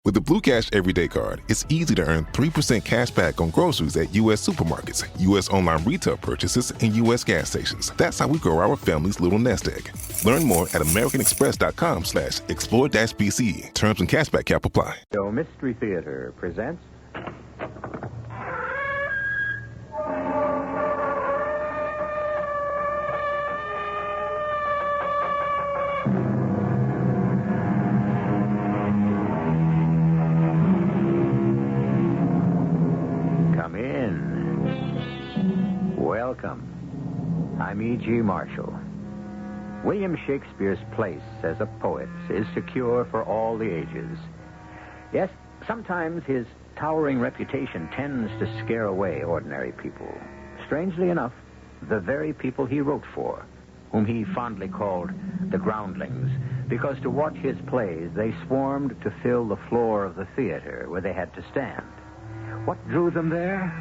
With the Blue Cash Everyday Card, it's easy to earn 3% cash back on groceries at U.S. supermarkets, U.S. online retail purchases, and U.S. gas stations. That's how we grow our family's little nest egg. Learn more at americanexpress.com/explore-BCE. Terms and cashback cap apply. So Mystery Theater presents... Welcome. I'm E.G. Marshall. William Shakespeare's place as a poet is secure for all the ages. Yes, sometimes his towering reputation tends to scare away ordinary people. Strangely enough, the very people he wrote for, whom he fondly called the groundlings, because to watch his plays, they swarmed to fill the floor of the theater where they had to stand. What drew them there?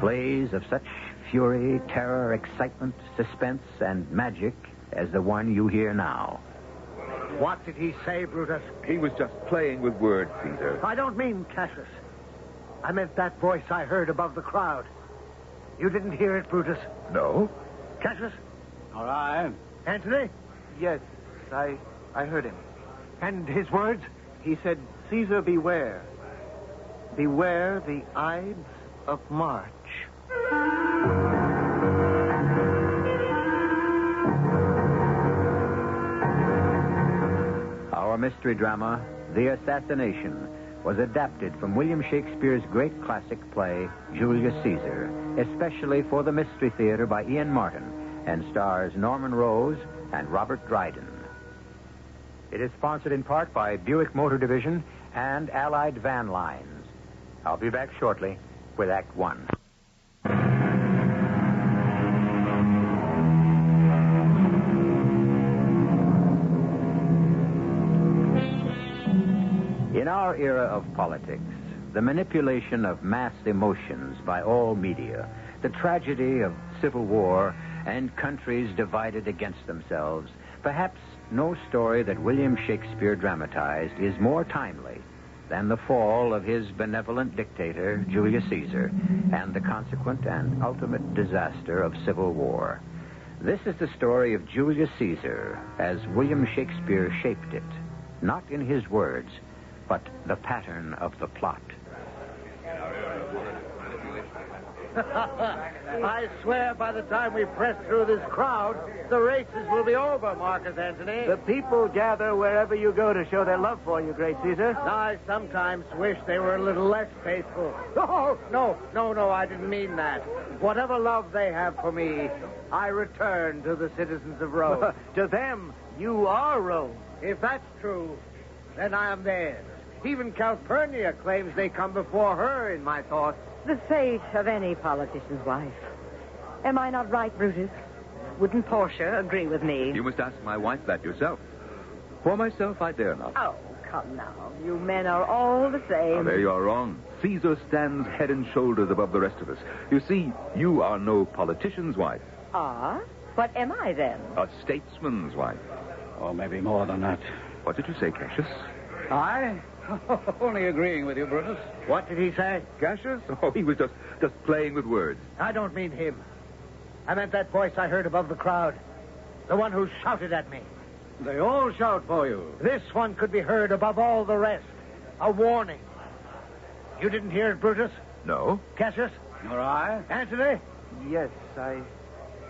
Plays of such fury, terror, excitement, suspense, and magic as the one you hear now. What did he say, Brutus? He was just playing with words, Caesar. I don't mean Cassius. I meant that voice I heard above the crowd. You didn't hear it, Brutus? No. Cassius? All right. Antony? Yes, I heard him. And his words? He said, Caesar, beware. Beware the Ides of March. Our mystery drama, The Assassination, was adapted from William Shakespeare's great classic play, Julius Caesar, especially for the Mystery Theater by Ian Martin, and stars Norman Rose and Robert Dryden. It is sponsored in part by Buick Motor Division and Allied Van Lines. I'll be back shortly with Act One. In our era of politics, the manipulation of mass emotions by all media, the tragedy of civil war, and countries divided against themselves, perhaps no story that William Shakespeare dramatized is more timely than the fall of his benevolent dictator, Julius Caesar, and the consequent and ultimate disaster of civil war. This is the story of Julius Caesar as William Shakespeare shaped it, not in his words, but the pattern of the plot. I swear by the time we press through this crowd, the races will be over, Marcus Antony. The people gather wherever you go to show their love for you, great Caesar. I sometimes wish they were a little less faithful. Oh, no, I didn't mean that. Whatever love they have for me, I return to the citizens of Rome. To them, you are Rome. If that's true, then I am theirs. Even Calpurnia claims they come before her in my thoughts. The fate of any politician's wife. Am I not right, Brutus? Wouldn't Portia agree with me? You must ask my wife that yourself. For myself, I dare not. Oh, come now. You men are all the same. Oh, there you are wrong. Caesar stands head and shoulders above the rest of us. You see, you are no politician's wife. Ah? What am I, then? A statesman's wife. Or maybe more than that. What did you say, Cassius? I? Only agreeing with you, Brutus. What did he say? Cassius? Oh, he was just playing with words. I don't mean him. I meant that voice I heard above the crowd. The one who shouted at me. They all shout for you. This one could be heard above all the rest. A warning. You didn't hear it, Brutus? No. Cassius? Nor I? Antony? Yes, I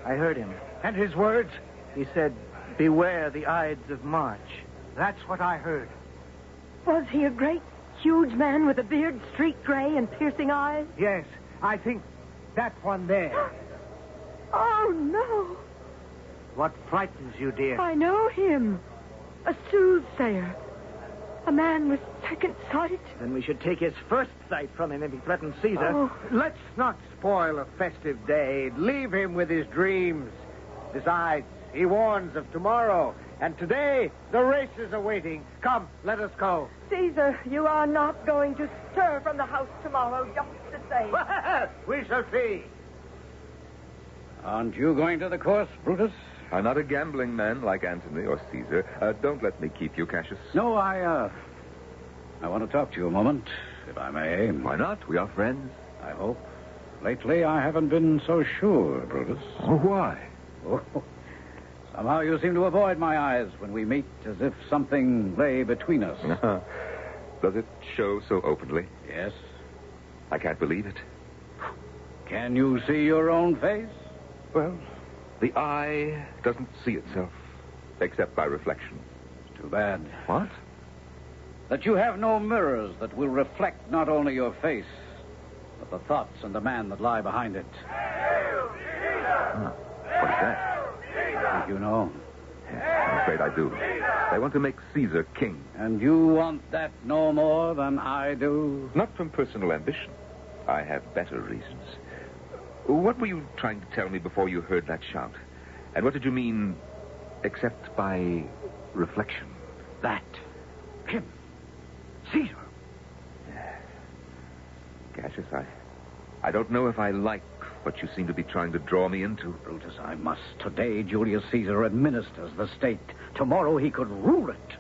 heard him. And his words? He said, beware the Ides of March. That's what I heard. Was he a great, huge man with a beard streaked gray and piercing eyes? Yes, I think that one there. Oh, no. What frightens you, dear? I know him. A soothsayer. A man with second sight. Then we should take his first sight from him if he threatens Caesar. Oh. Let's not spoil a festive day. Leave him with his dreams. Besides, he warns of tomorrow. And today, the races are waiting. Come, let us go. Caesar, you are not going to stir from the house tomorrow, just the same. We shall see. Aren't you going to the course, Brutus? I'm not a gambling man like Antony or Caesar. Don't let me keep you, Cassius. No, I I want to talk to you a moment, if I may. Why not? We are friends. I hope. Lately, I haven't been so sure, Brutus. Oh, why? Oh, somehow you seem to avoid my eyes when we meet, as if something lay between us. Does it show so openly? Yes. I can't believe it. Can you see your own face? Well, the eye doesn't see itself, except by reflection. Too bad. What? That you have no mirrors that will reflect not only your face, but the thoughts and the man that lie behind it. What is that? I think you know. I'm afraid I do. They want to make Caesar king. And you want that no more than I do? Not from personal ambition. I have better reasons. What were you trying to tell me before you heard that shout? And what did you mean, except by reflection? That. Him. Caesar. Cassius, I don't know if I like what you seem to be trying to draw me into. Brutus, I must. Today, Julius Caesar administers the state. Tomorrow, he could rule it.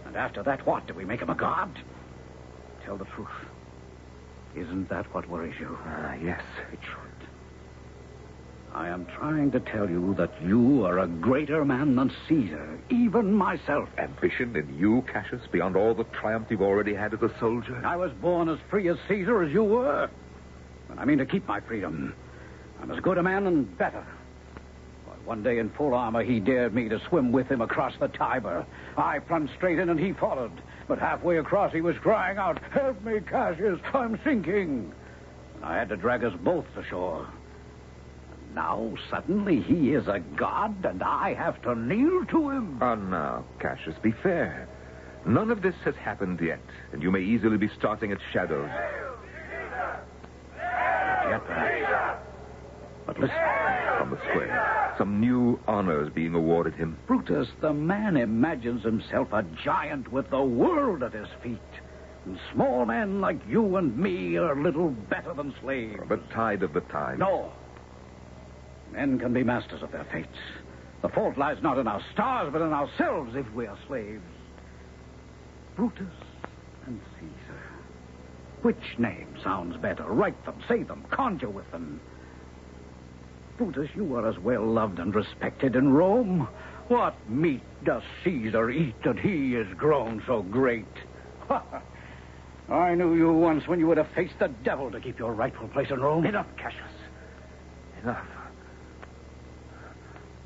And after that, what? Do we make him a god? Tell the truth. Isn't that what worries you? Yes. It should. I am trying to tell you that you are a greater man than Caesar, even myself. Ambition in you, Cassius, beyond all the triumph you've already had as a soldier? I was born as free as Caesar as you were. And I mean to keep my freedom. I'm as good a man and better. Why, one day in full armor, he dared me to swim with him across the Tiber. I plunged straight in and he followed. But halfway across, he was crying out, "Help me, Cassius, I'm sinking." And I had to drag us both to shore. And now, suddenly, he is a god, and I have to kneel to him. Oh, now, Cassius, be fair. None of this has happened yet, and you may easily be starting at shadows. Yet, perhaps. But listen. From the square, some new honors being awarded him. Brutus, the man imagines himself a giant with the world at his feet. And small men like you and me are little better than slaves. The tide of the time. No. Men can be masters of their fates. The fault lies not in our stars, but in ourselves if we are slaves. Brutus and Caesar. Which name sounds better? Write them, say them, conjure with them. Brutus, you are as well loved and respected in Rome. What meat does Caesar eat that he is grown so great? I knew you once when you would have faced the devil to keep your rightful place in Rome. Enough, Cassius. Enough.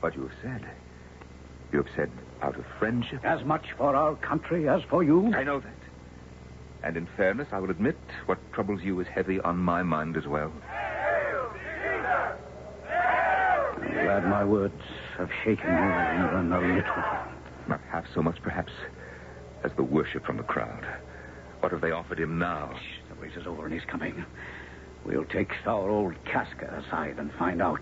What you have said. You have said out of friendship. As much for our country as for you. I know that. And in fairness, I will admit what troubles you is heavy on my mind as well. I'm glad my words have shaken you even a little. Not half so much, perhaps, as the worship from the crowd. What have they offered him now? Shh, the race is over and he's coming. We'll take our old Casca aside and find out.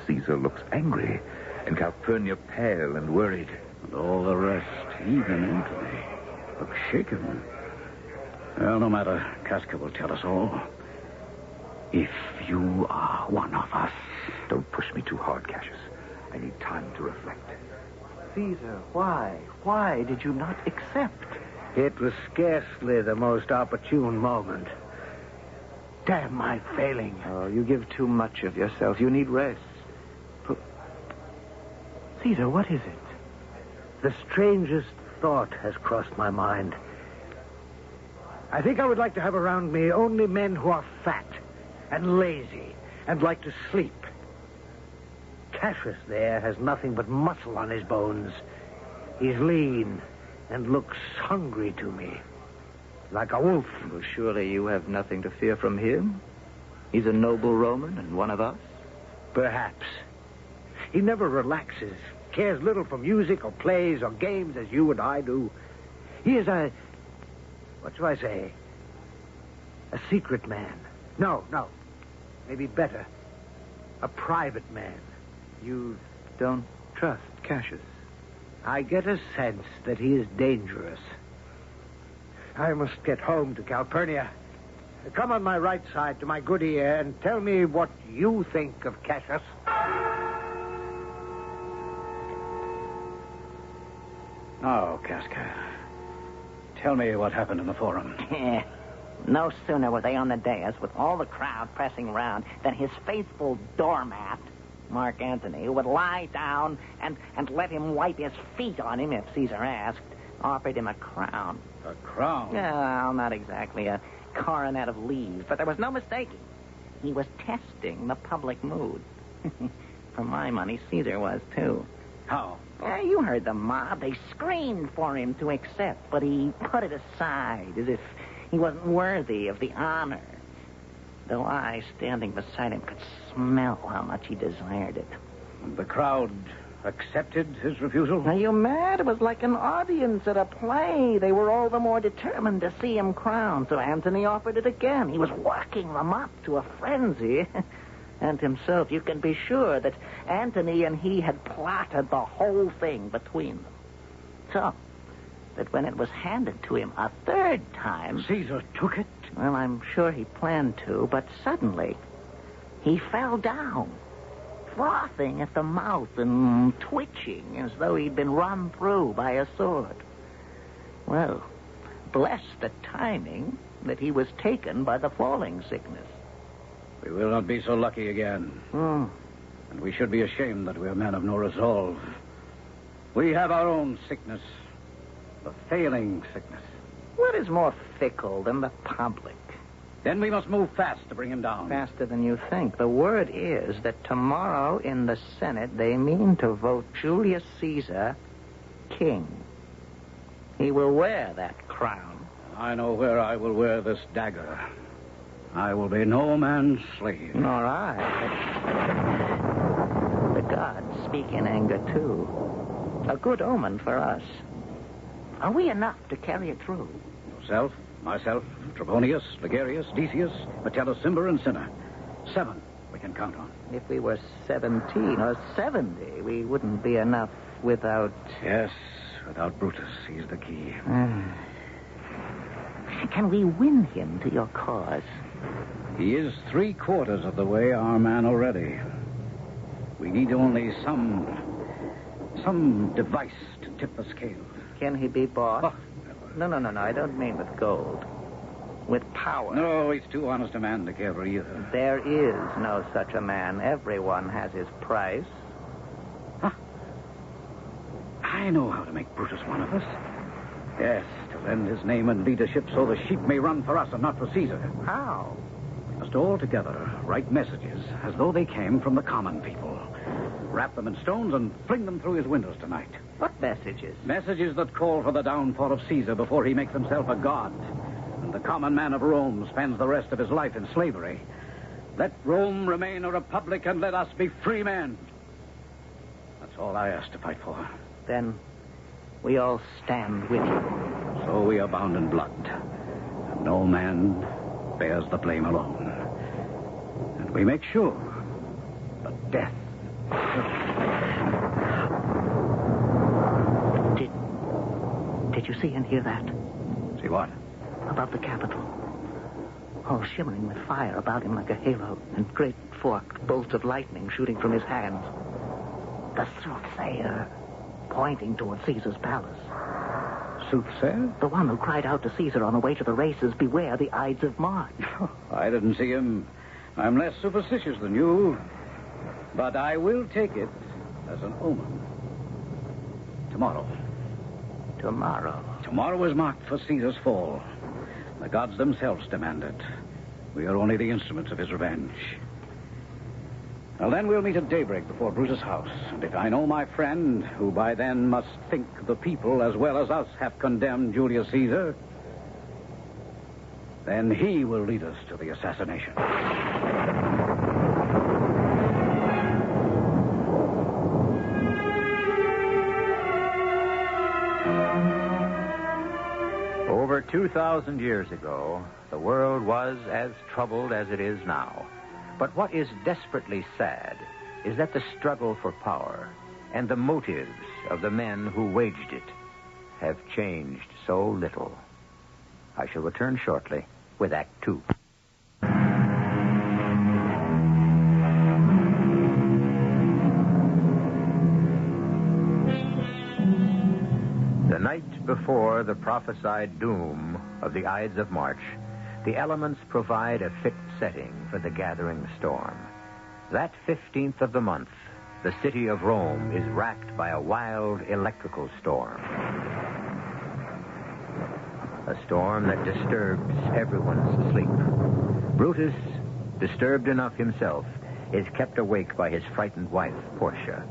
Caesar looks angry, and Calpurnia pale and worried. And all the rest, even Antony, look shaken. Well, no matter. Casca will tell us all. If you are one of us. Don't push me too hard, Cassius. I need time to reflect. Caesar, why? Why did you not accept? It was scarcely the most opportune moment. Damn my failing. Oh, you give too much of yourself. You need rest. Caesar, what is it? The strangest thought has crossed my mind. I think I would like to have around me only men who are fat and lazy and like to sleep. Cassius there has nothing but muscle on his bones. He's lean and looks hungry to me, like a wolf. Well, surely you have nothing to fear from him. He's a noble Roman and one of us. Perhaps. He never relaxes, cares little for music or plays or games as you and I do. He is what do I say? A secret man. No. Maybe better. A private man. You don't trust Cassius. I get a sense that he is dangerous. I must get home to Calpurnia. Come on my right side to my good ear and tell me what you think of Cassius. Now, Casca, Tell me what happened in the forum. No sooner were they on the dais with all the crowd pressing round than his faithful doormat, Mark Antony, who would lie down and let him wipe his feet on him if Caesar asked, offered him a crown. A crown? Well, not exactly a coronet of leaves, but there was no mistaking. He was testing the public mood. For my money, Caesar was, too. How? Yeah, you heard the mob. They screamed for him to accept, but he put it aside as if he wasn't worthy of the honor. Though I, standing beside him, could smell how much he desired it. The crowd accepted his refusal? Are you mad? It was like an audience at a play. They were all the more determined to see him crowned, so Antony offered it again. He was working them up to a frenzy. And himself, you can be sure that Antony and he had plotted the whole thing between them. So that when it was handed to him a third time... Caesar took it? Well, I'm sure he planned to, but suddenly he fell down, frothing at the mouth and twitching as though he'd been run through by a sword. Well, bless the timing that he was taken by the falling sickness. We will not be so lucky again. And we should be ashamed that we are men of no resolve. We have our own sickness, the failing sickness. What is more fickle than the public? Then we must move fast to bring him down. Faster than you think. The word is that tomorrow in the Senate they mean to vote Julius Caesar king. He will wear that crown. I know where I will wear this dagger. I will be no man's slave. Nor I. The gods speak in anger, too. A good omen for us. Are we enough to carry it through? Yourself, myself, Trebonius, Ligarius, Decius, Metellus, Cimber, and Cinna. 7 we can count on. If we were 17 or 70, we wouldn't be enough without... Yes, without Brutus. He's the key. Can we win him to your cause? He is 3/4 of the way our man already. We need only some device to tip the scales. Can he be bought? Oh, No. I don't mean with gold. With power. no, he's too honest a man to care for either. There is no such a man. Everyone has his price. Huh. I know how to make Brutus one of us. Yes, to lend his name and leadership so the sheep may run for us and not for Caesar. How? We must all together write messages as though they came from the common people. Wrap them in stones and fling them through his windows tonight. What messages? Messages that call for the downfall of Caesar before he makes himself a god. And the common man of Rome spends the rest of his life in slavery. Let Rome remain a republic and let us be free men. That's all I ask to fight for. Then we all stand with you. So we are bound in blood. And no man bears the blame alone. And we make sure that death... Did you see and hear that? See what? Above the Capitol. All shimmering with fire about him like a halo, and great forked bolts of lightning shooting from his hands. The soothsayer, pointing toward Caesar's palace. Soothsayer? The one who cried out to Caesar on the way to the races, beware the Ides of March. I didn't see him. I'm less superstitious than you. But I will take it as an omen. Tomorrow. Tomorrow is marked for Caesar's fall. The gods themselves demand it. We are only the instruments of his revenge. Well, then we'll meet at daybreak before Brutus' house. And if I know my friend, who by then must think the people as well as us have condemned Julius Caesar, then he will lead us to the assassination. Over 2,000 years ago, the world was as troubled as it is now. But what is desperately sad is that the struggle for power and the motives of the men who waged it have changed so little. I shall return shortly with Act 2. The night before before the prophesied doom of the Ides of March, the elements provide a fit setting for the gathering storm. That 15th of the month, the city of Rome is racked by a wild electrical storm. A storm that disturbs everyone's sleep. Brutus, disturbed enough himself, is kept awake by his frightened wife, Portia.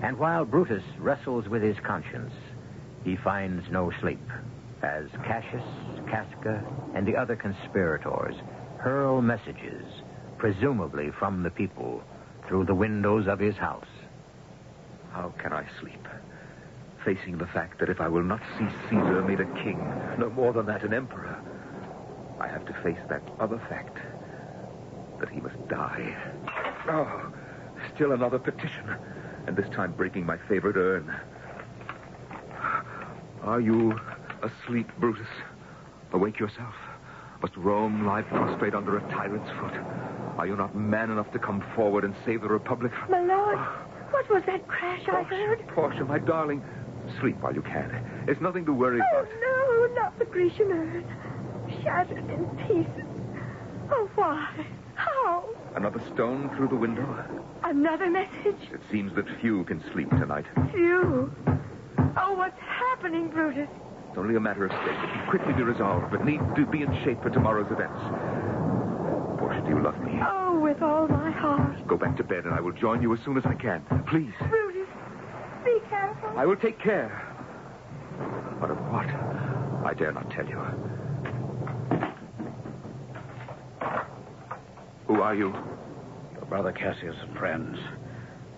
And while Brutus wrestles with his conscience, he finds no sleep, as Cassius, Casca, and the other conspirators hurl messages, presumably from the people, through the windows of his house. How can I sleep? Facing the fact that if I will not see Caesar made a king, no more than that, an emperor, I have to face that other fact, that he must die. Oh, still another petition, and this time breaking my favorite urn. Are you asleep, Brutus? Awake yourself. Must Rome lie prostrate under a tyrant's foot? Are you not man enough to come forward and save the Republic? My lord, what was that crash I heard? Portia, my darling, sleep while you can. There's nothing to worry about. Oh, no, not the Grecian urn. Shattered in pieces. Oh, why? How? Another stone through the window? Another message? It seems that few can sleep tonight. Few. Oh, what's happening, Brutus? It's only a matter of state. It can quickly be resolved, but need to be in shape for tomorrow's events. Portia, do you love me? Oh, with all my heart. Go back to bed, and I will join you as soon as I can. Please. Brutus, be careful. I will take care. But of what? I dare not tell you. Who are you? Your brother Cassius and friends.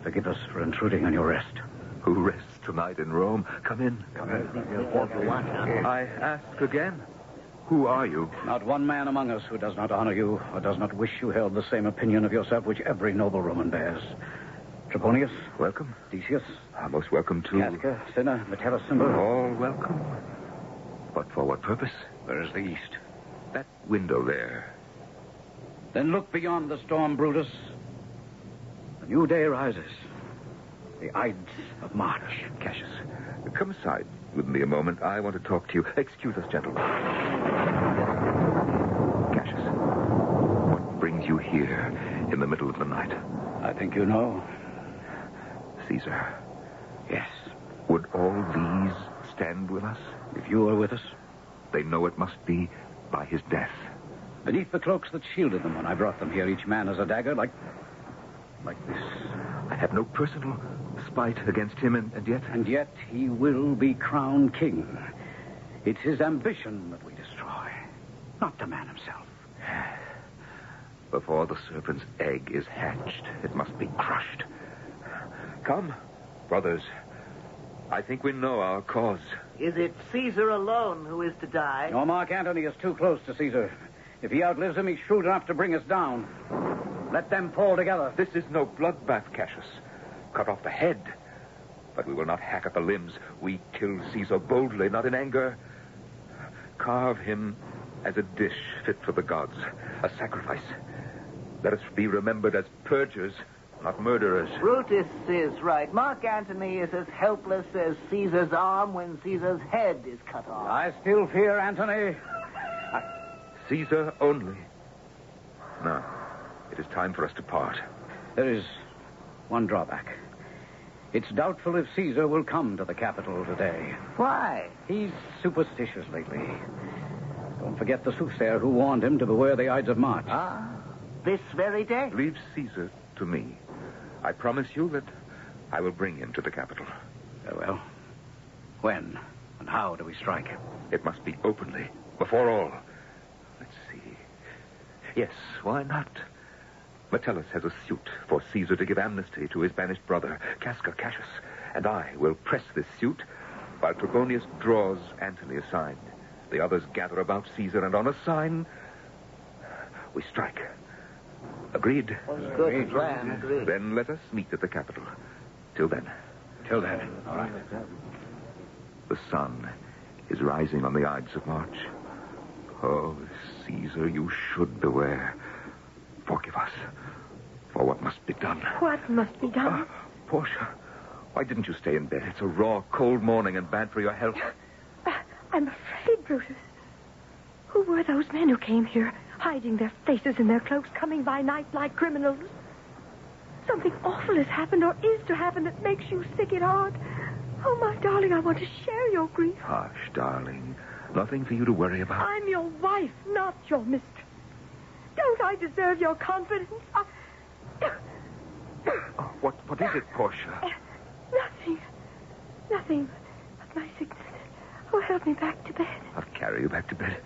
Forgive us for intruding on your rest. Who rests tonight in Rome? Come in. Come in. I ask again. Who are you? Not one man among us who does not honor you or does not wish you held the same opinion of yourself which every noble Roman bears. Trebonius. Welcome. Decius. Most welcome to... Casca, Cinna, Metellus, Cimber. All welcome. But for what purpose? Where is the east? That window there. Then look beyond the storm, Brutus. A new day rises. The Ides of March. Cassius, come aside with me a moment. I want to talk to you. Excuse us, gentlemen. Cassius, what brings you here in the middle of the night? I think you know. Caesar. Yes. Would all these stand with us? If you were with us. They know it must be by his death. Beneath the cloaks that shielded them when I brought them here, each man has a dagger like this. I have no personal spite against him, and yet... And yet he will be crowned king. It's his ambition that we destroy, not the man himself. Before the serpent's egg is hatched, it must be crushed. Come, brothers. I think we know our cause. Is it Caesar alone who is to die? No, Mark Antony is too close to Caesar. If he outlives him, he's shrewd enough to bring us down. Let them fall together. This is no bloodbath, Cassius. Cut off the head. But we will not hack at the limbs. We kill Caesar boldly, not in anger. Carve him as a dish fit for the gods, a sacrifice. Let us be remembered as purgers, not murderers. Brutus is right. Mark Antony is as helpless as Caesar's arm when Caesar's head is cut off. I still fear Antony. Caesar only. Now, it is time for us to part. There is one drawback. It's doubtful if Caesar will come to the capital today. Why? He's superstitious lately. Don't forget the soothsayer who warned him to beware the Ides of March. Ah, this very day? Leave Caesar to me. I promise you that I will bring him to the capital. Very well. When and how do we strike? It must be openly, before all. Let's see. Yes, why not? Metellus has a suit for Caesar to give amnesty to his banished brother, Casca, Cassius, and I will press this suit while Trebonius draws Antony aside. The others gather about Caesar, and on a sign, we strike. Agreed? Good plan. Agreed. Then let us meet at the capital. Till then. Till then. All right. The sun is rising on the Ides of March. Oh, Caesar, you should beware. Forgive us for what must be done. What must be done? Portia, why didn't you stay in bed? It's a raw, cold morning and bad for your health. I'm afraid, Brutus. Who were those men who came here, hiding their faces in their cloaks, coming by night like criminals? Something awful has happened or is to happen that makes you sick at heart. Oh, my darling, I want to share your grief. Hush, darling. Nothing for you to worry about. I'm your wife, not your mistress. Don't I deserve your confidence? Oh, what is it, Portia? Nothing but my sickness. Oh, help me back to bed. I'll carry you back to bed.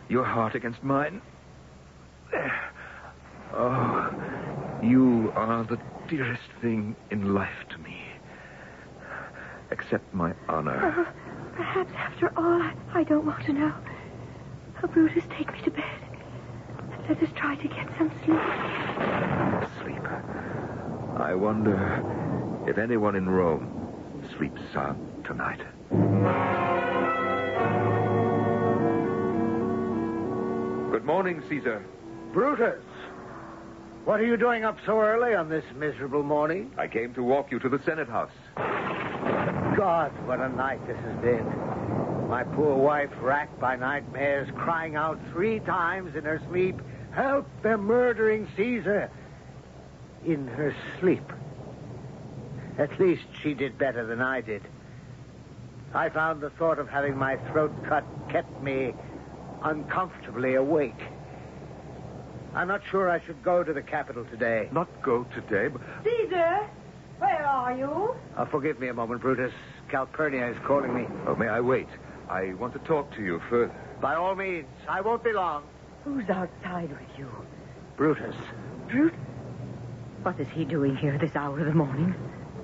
Your heart against mine. Oh, you are the dearest thing in life to me. Accept my honor. Oh, perhaps after all, I don't want to know. Oh, Brutus, take me to bed. And let us try to get some sleep. Sleep. I wonder if anyone in Rome sleeps sound tonight. Good morning, Caesar. Brutus, what are you doing up so early on this miserable morning? I came to walk you to the Senate House. God, what a night this has been. My poor wife, racked by nightmares, crying out 3 times in her sleep, "Help, they're murdering Caesar!" In her sleep. At least she did better than I did. I found the thought of having my throat cut kept me uncomfortably awake. I'm not sure I should go to the Capitol today. Not go today, but... Caesar, where are you? Forgive me a moment, Brutus. Calpurnia is calling me. Oh, may I wait? I want to talk to you further. By all means. I won't be long. Who's outside with you? Brutus. Brutus? What is he doing here this hour of the morning?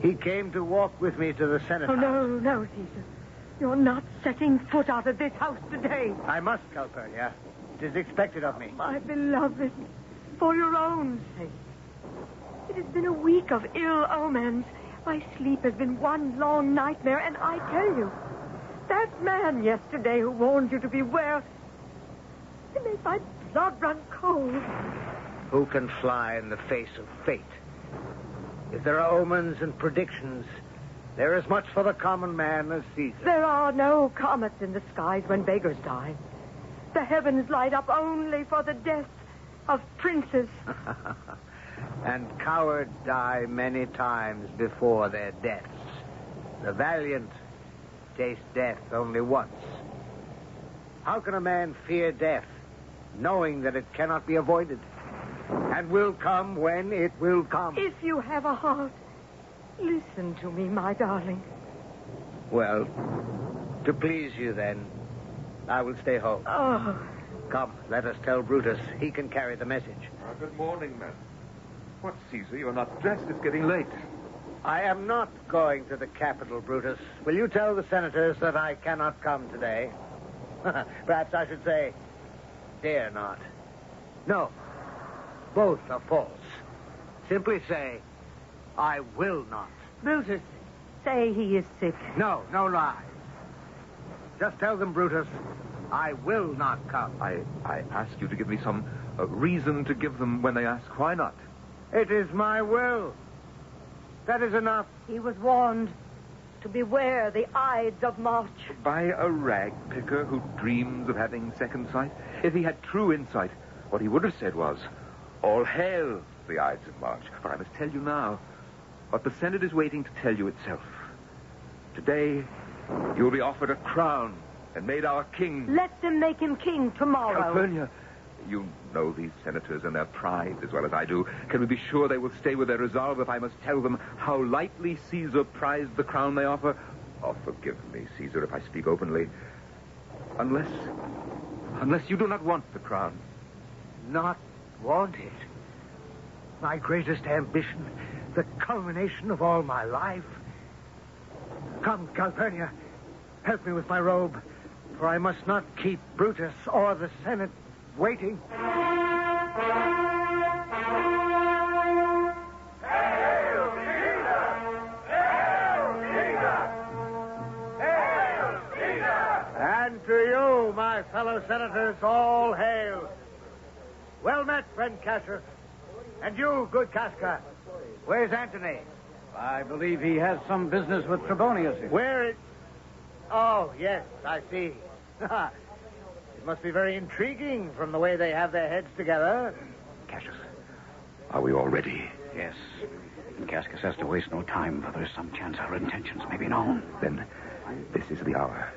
He came to walk with me to the Senate Oh, House. no, Caesar. You're not setting foot out of this house today. I must, Calpurnia. It is expected of me. My beloved, for your own sake. It has been a week of ill omens. My sleep has been one long nightmare, and I tell you, that man yesterday who warned you to beware, it made my blood run cold. Who can fly in the face of fate? If there are omens and predictions, there is much for the common man as Caesar. There are no comets in the skies when beggars die. The heavens light up only for the death of princes. And cowards die many times before their deaths. The valiant taste death only once. How can a man fear death, knowing that it cannot be avoided, and will come when it will come? If you have a heart, listen to me, my darling. Well, to please you then, I will stay home. Oh, Come, let us tell Brutus. He can carry the message. Good morning, men. What, Caesar? You're not dressed. It's getting late. I am not going to the Capitol, Brutus. Will you tell the senators that I cannot come today? Perhaps I should say, dare not. No, both are false. Simply say, I will not. Brutus, say he is sick. No lies. Just tell them, Brutus, I will not come. I ask you to give me some reason to give them when they ask why not. It is my will. That is enough. He was warned to beware the Ides of March. By a rag picker who dreams of having second sight? If he had true insight, what he would have said was, all hail the Ides of March. For I must tell you now what the Senate is waiting to tell you itself. Today, you will be offered a crown and made our king. Let them make him king tomorrow. Calpurnia, you know these senators and their pride as well as I do. Can we be sure they will stay with their resolve if I must tell them how lightly Caesar prized the crown they offer? Oh, forgive me, Caesar, if I speak openly. Unless you do not want the crown. Not want it? My greatest ambition, the culmination of all my life. Come, Calpurnia, help me with my robe, for I must not keep Brutus or the Senate waiting. And to you, my fellow senators, all hail. Well met, friend Cassius. And you, good Casca. Where's Antony? I believe he has some business with Trebonius here. Where is... Oh, yes, I see. It must be very intriguing from the way they have their heads together. Cassius, are we all ready? Yes. And Cassius has to waste no time, for there's some chance our intentions may be known. Then this is the hour.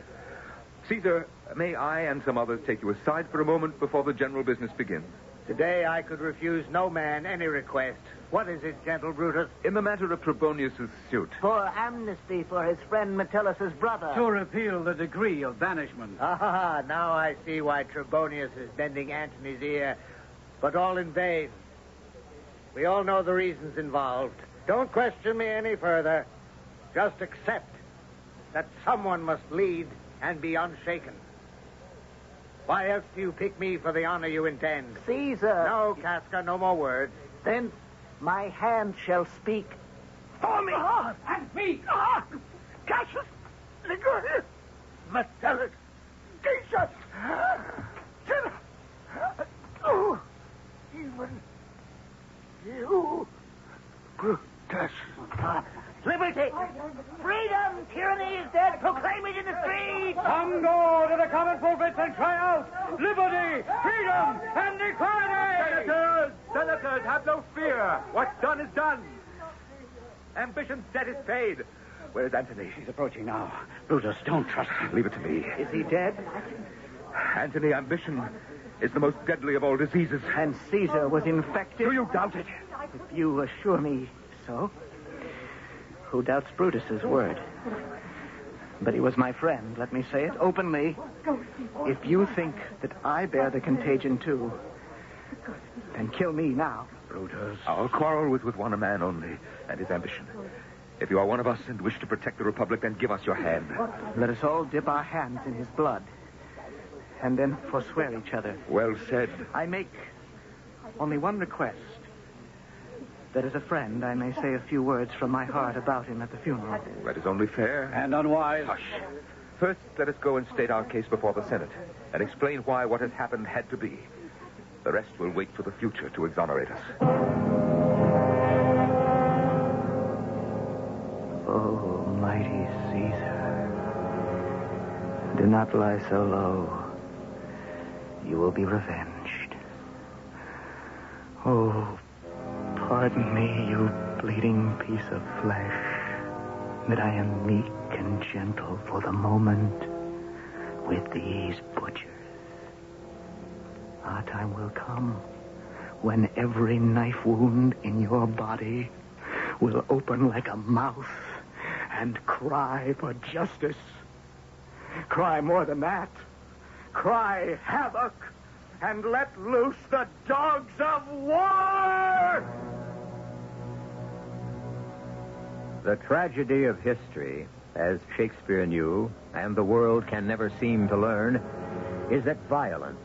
Caesar, may I and some others take you aside for a moment before the general business begins? Today I could refuse no man any request. What is it, gentle Brutus? In the matter of Trebonius' suit. For amnesty for his friend Metellus' brother. To repeal the decree of banishment. Ah, now I see why Trebonius is bending Antony's ear, but all in vain. We all know the reasons involved. Don't question me any further. Just accept that someone must lead and be unshaken. Why else do you pick me for the honor you intend? Caesar. No, Casca, no more words. Then my hand shall speak. For me! And me! Cassius! Ligurius! Metellus! Decius! Oh, even you, Brutus. Liberty! Freedom! Tyranny is dead! Proclaim it in the streets! Come go to the common pulpits and cry out, liberty, freedom, and equality! Senators, have no fear. What's done is done. Ambition's debt is paid. Where's Antony? He's approaching now. Brutus, don't trust him. Leave it to me. Is he dead? Antony, ambition is the most deadly of all diseases. And Caesar was infected. Do you doubt it? If you assure me so. Who doubts Brutus's word? But he was my friend. Let me say it openly. If you think that I bear the contagion too, then kill me now. Brutus. Our quarrel was with one man only, and his ambition. If you are one of us and wish to protect the Republic, then give us your hand. Let us all dip our hands in his blood, and then forswear each other. Well said. I make only one request. That as a friend, I may say a few words from my heart about him at the funeral. That is only fair. And unwise. Hush. First, let us go and state our case before the Senate and explain why what has happened had to be. The rest will wait for the future to exonerate us. Oh, mighty Caesar, do not lie so low. You will be revenged. Oh, pardon me, you bleeding piece of flesh, that I am meek and gentle for the moment with these butchers. Our time will come when every knife wound in your body will open like a mouth and cry for justice. Cry more than that. Cry havoc and let loose the dogs of war! The tragedy of history, as Shakespeare knew, and the world can never seem to learn, is that violence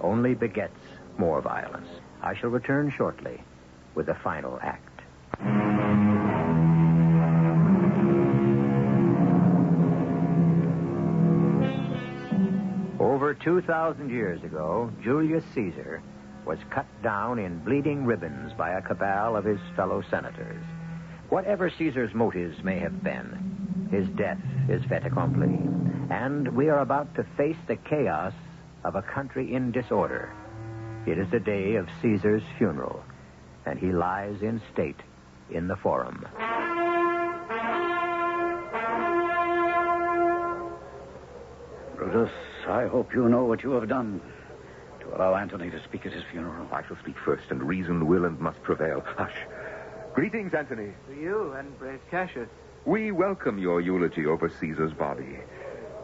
only begets more violence. I shall return shortly with the final act. Over 2,000 years ago, Julius Caesar was cut down in bleeding ribbons by a cabal of his fellow senators. Whatever Caesar's motives may have been, his death is fait accompli. And we are about to face the chaos of a country in disorder. It is the day of Caesar's funeral, and he lies in state in the Forum. Brutus, I hope you know what you have done to allow Antony to speak at his funeral. I shall speak first, and reason will and must prevail. Hush. Greetings, Antony. To you and brave Cassius. We welcome your eulogy over Caesar's body,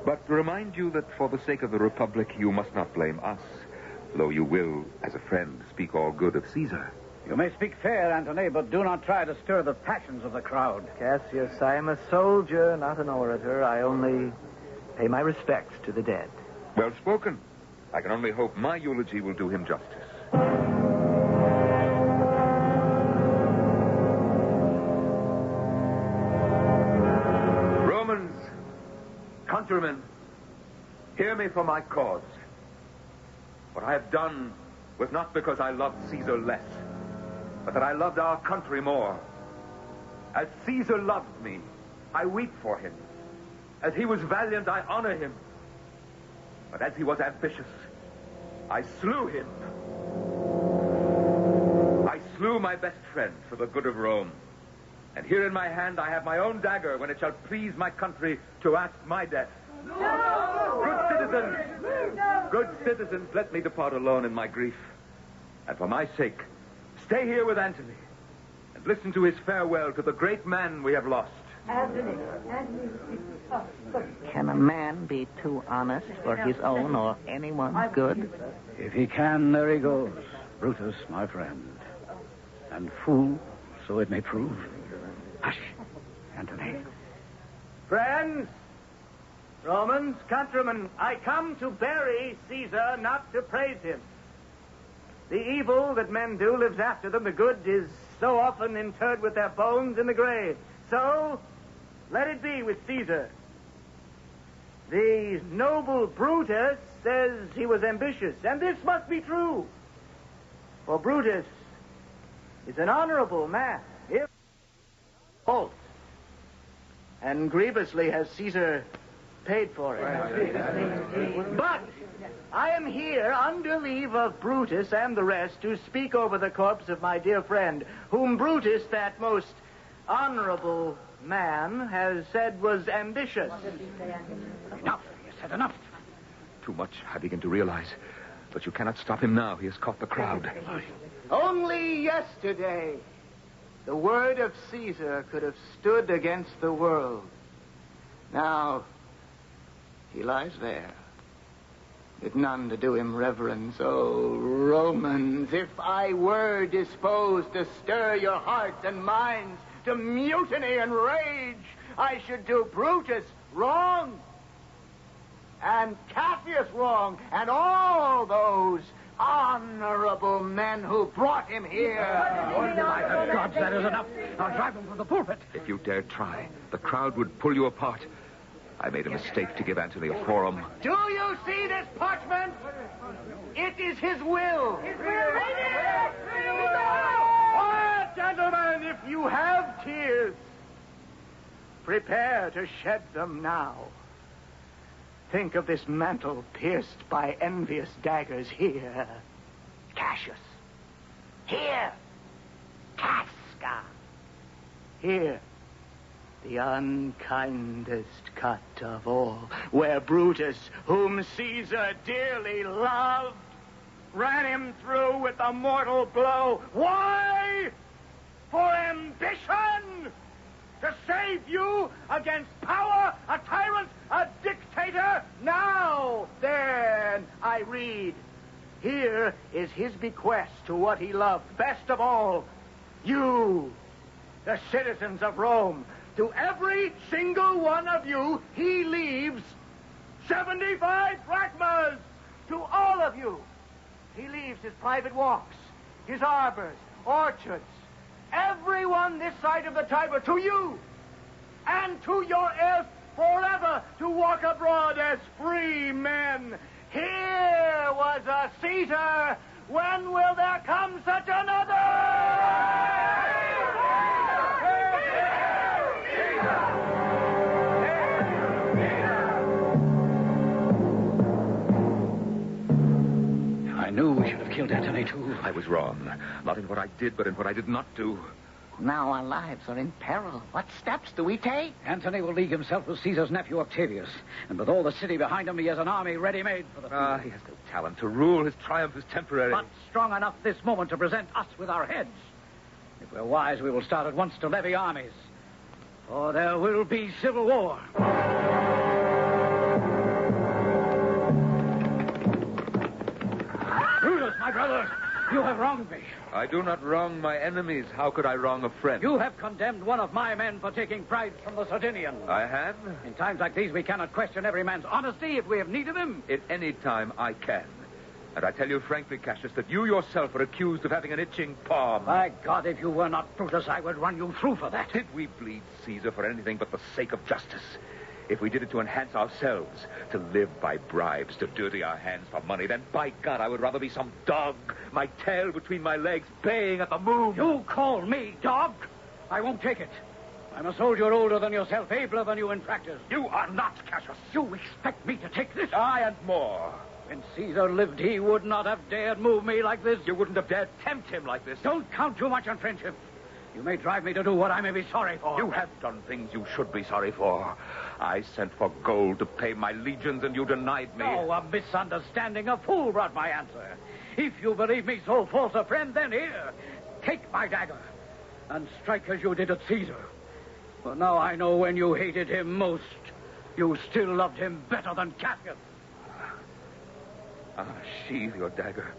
but remind you that for the sake of the Republic, you must not blame us, though you will, as a friend, speak all good of Caesar. You may speak fair, Antony, but do not try to stir the passions of the crowd. Cassius, I am a soldier, not an orator. I only pay my respects to the dead. Well spoken. I can only hope my eulogy will do him justice. Romans, countrymen, hear me for my cause. What I have done was not because I loved Caesar less, but that I loved our country more. As Caesar loved me, I weep for him. As he was valiant, I honor him. But as he was ambitious, I slew him. I slew my best friend for the good of Rome. And here in my hand I have my own dagger when it shall please my country to ask my death. Good citizens, let me depart alone in my grief. And for my sake, stay here with Antony and listen to his farewell to the great man we have lost. Antony. Can a man be too honest for his own or anyone's good? If he can, there he goes. Brutus, my friend. And fool, so it may prove. Hush, Antony. Friends, Romans, countrymen, I come to bury Caesar, not to praise him. The evil that men do lives after them. The good is so often interred with their bones in the grave. So, let it be with Caesar. The noble Brutus says he was ambitious, and this must be true. For Brutus is an honorable man, if false. And grievously has Caesar paid for it. But I am here under leave of Brutus and the rest to speak over the corpse of my dear friend, whom Brutus, that most honorable man, has said was ambitious. Enough. You said enough. Too much, I begin to realize. But you cannot stop him now. He has caught the crowd. Only yesterday, the word of Caesar could have stood against the world. Now, he lies there, with none to do him reverence. Oh, Romans, if I were disposed to stir your hearts and minds to mutiny and rage, I should do Brutus wrong, and Cassius wrong, and all those honorable men who brought him here. My God, that is enough. I'll drive him from the pulpit. If you dared try, the crowd would pull you apart. I made a mistake to give Antony a forum. Do you see this parchment? It is his will. His will. Quiet, gentlemen, if you have tears, prepare to shed them now. Think of this mantle pierced by envious daggers here. Cassius. Here. Casca. Here. The unkindest cut of all, where Brutus, whom Caesar dearly loved, ran him through with a mortal blow. Why? For ambition! To save you against power, a tyrant, a dictator. Now, then, I read. Here is his bequest to what he loved best of all. You, the citizens of Rome. To every single one of you, he leaves 75 drachmas. To all of you, he leaves his private walks, his arbors, orchards, everyone this side of the Tiber, to you, and to your heirs forever to walk abroad as free men. Here was a Caesar. When will there come such another? I knew we should have killed Antony, too. I was wrong. Not in what I did, but in what I did not do. Now our lives are in peril. What steps do we take? Antony will league himself with Caesar's nephew, Octavius. And with all the city behind him, he has an army ready-made for the field. He has no talent to rule. His triumph is temporary. But strong enough this moment to present us with our heads. If we're wise, we will start at once to levy armies. For there will be civil war. Brutus, my brother, you have wronged me. I do not wrong my enemies. How could I wrong a friend? You have condemned one of my men for taking bribes from the Sardinians. I have? In times like these, we cannot question every man's honesty if we have need of him. At any time, I can. And I tell you frankly, Cassius, that you yourself are accused of having an itching palm. By God, if you were not Brutus, I would run you through for that. Did we bleed Caesar for anything but the sake of justice? If we did it to enhance ourselves, to live by bribes, to dirty our hands for money, then by God, I would rather be some dog, my tail between my legs, baying at the moon. You call me dog? I won't take it. I'm a soldier older than yourself, abler than you in practice. You are not, Cassius. You expect me to take this? I and more. When Caesar lived, he would not have dared move me like this. You wouldn't have dared tempt him like this. Don't count too much on friendship. You may drive me to do what I may be sorry for. You have done things you should be sorry for. I sent for gold to pay my legions, and you denied me. Oh, a misunderstanding. A fool brought my answer. If you believe me so false a friend, then here, take my dagger and strike as you did at Caesar. For now I know when you hated him most, you still loved him better than Cassius. Sheathe your dagger.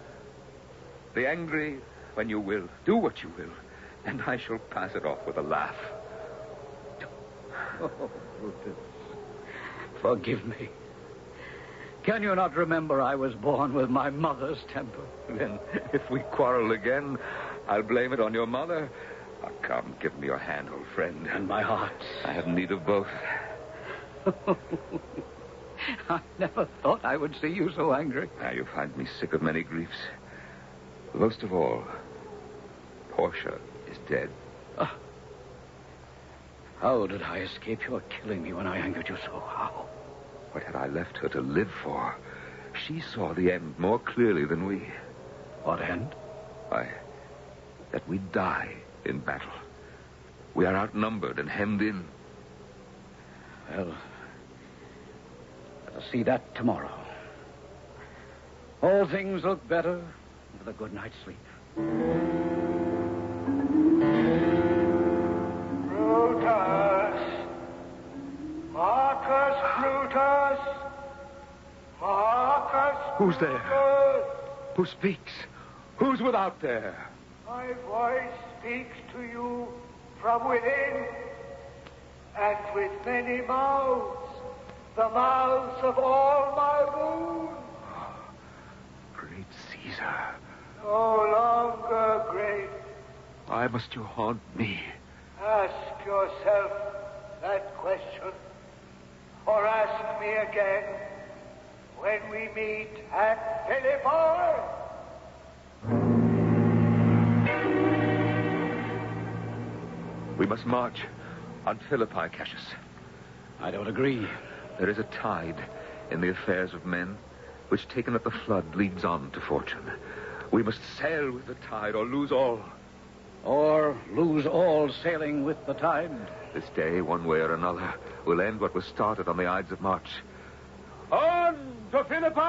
Be angry when you will. Do what you will. And I shall pass it off with a laugh. Oh, Brutus, forgive me. Can you not remember I was born with my mother's temper? Then, if we quarrel again, I'll blame it on your mother. Oh, come, give me your hand, old friend. And my heart. I have need of both. I never thought I would see you so angry. Now, you find me sick of many griefs. Most of all, Portia is dead. How did I escape your killing me when I angered you so? How? What had I left her to live for? She saw the end more clearly than we. What end? Why, that we die in battle. We are outnumbered and hemmed in. Well, let us see that tomorrow. All things look better with a good night's sleep. Brutus! Marcus Brutus! Marcus Who's there? Brutus! Who speaks? Who's without there? My voice speaks to you from within, and with many mouths, the mouths of all my wounds. Great Caesar. No longer great. Why must you haunt me? Ask yourself that question, or ask me again when we meet at Philippi. We must march on Philippi, Cassius. I don't agree. There is a tide in the affairs of men, which taken at the flood leads on to fortune. We must sail with the tide or lose all. Or lose all sailing with the tide. This day, one way or another, will end what was started on the Ides of March. On to Philippi!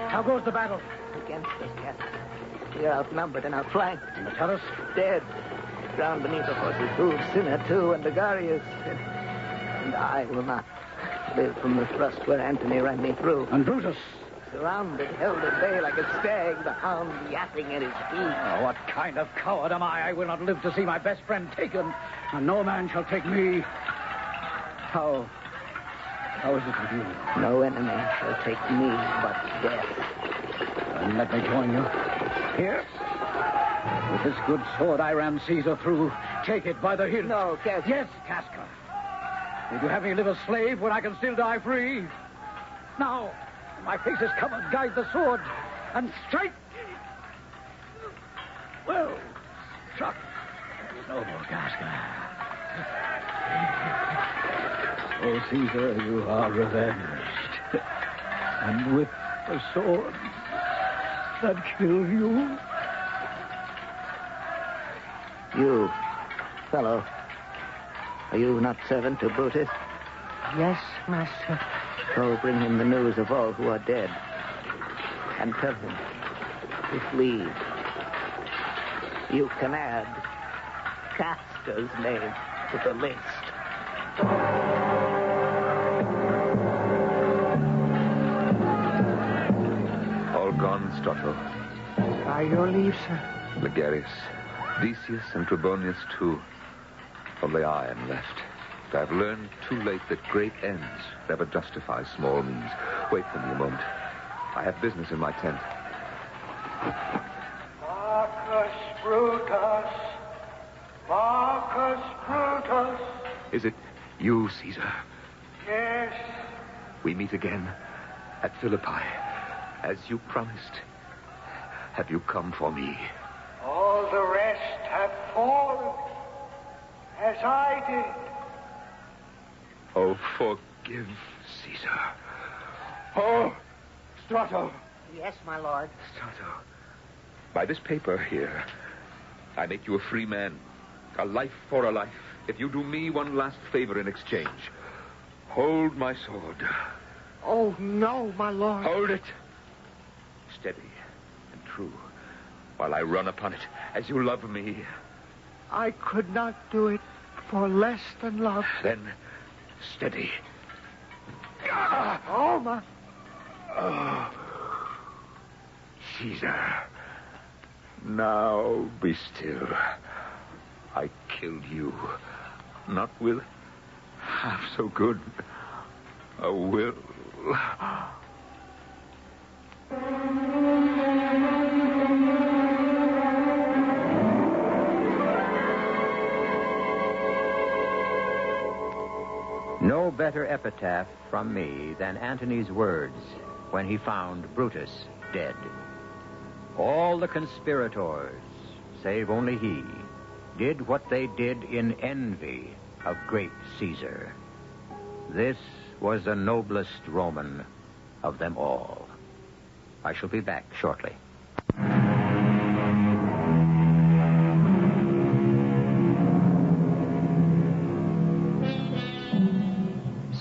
How goes the battle? Against us, Captain. We are outnumbered and outflanked. Metellus? Dead. Drowned beneath the horse's hooves. Cinna, too, and Ligarius. And I will not live from the thrust where Antony ran me through. And Brutus? Surrounded, held at bay like a stag, the hound yapping at his feet. Oh, what kind of coward am I? I will not live to see my best friend taken, and no man shall take me. How is it with you? No enemy shall take me but death. And let me join you. Here? With this good sword I ran Caesar through. Take it by the hilt. No, Cassius. Yes, Casca. Would you have me live a slave when I can still die free? Now, my face is covered. Guide the sword and strike. Well, struck. Noble Casca. Oh, Caesar, you are revenged. And with the sword that killed you. You, fellow, are you not servant to Brutus? Yes, master. Go bring him the news of all who are dead. And tell him to flee. You can add Casca's name to the list. All gone, Strotto. By your leave, sir. Ligarius, Decius, and Trebonius, too. Only I am left. But I've learned too late that great ends never justify small means. Wait for me a moment. I have business in my tent. Marcus Brutus. Marcus Brutus. Is it you, Caesar? Yes. We meet again at Philippi. as you promised, have you come for me? All the rest have fallen, as I did. Oh, forgive Caesar. Oh, Strato. Yes, my lord. Strato. By this paper here, I make you a free man. A life for a life. If you do me one last favor in exchange, hold my sword. Oh, no, my lord. Hold it. Steady and true, while I run upon it as you love me. I could not do it for less than love. Then, steady. Oh, my... Oh. Caesar, now be still. I killed you, not with half so good a will. No better epitaph from me than Antony's words when he found Brutus dead. All the conspirators, save only he, did what they did in envy of great Caesar. This was the noblest Roman of them all. I shall be back shortly.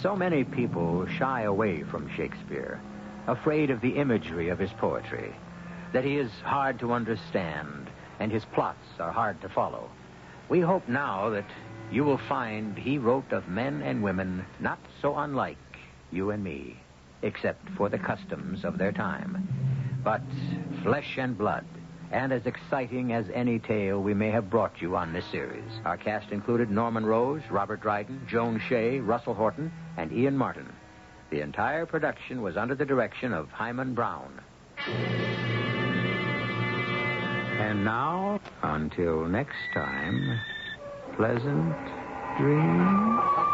So many people shy away from Shakespeare, afraid of the imagery of his poetry, that he is hard to understand and his plots are hard to follow. We hope now that you will find he wrote of men and women not so unlike you and me, except for the customs of their time, but flesh and blood, and as exciting as any tale we may have brought you on this series. Our cast included Norman Rose, Robert Dryden, Joan Shea, Russell Horton, and Ian Martin. The entire production was under the direction of Hyman Brown. And now, until next time, pleasant dreams.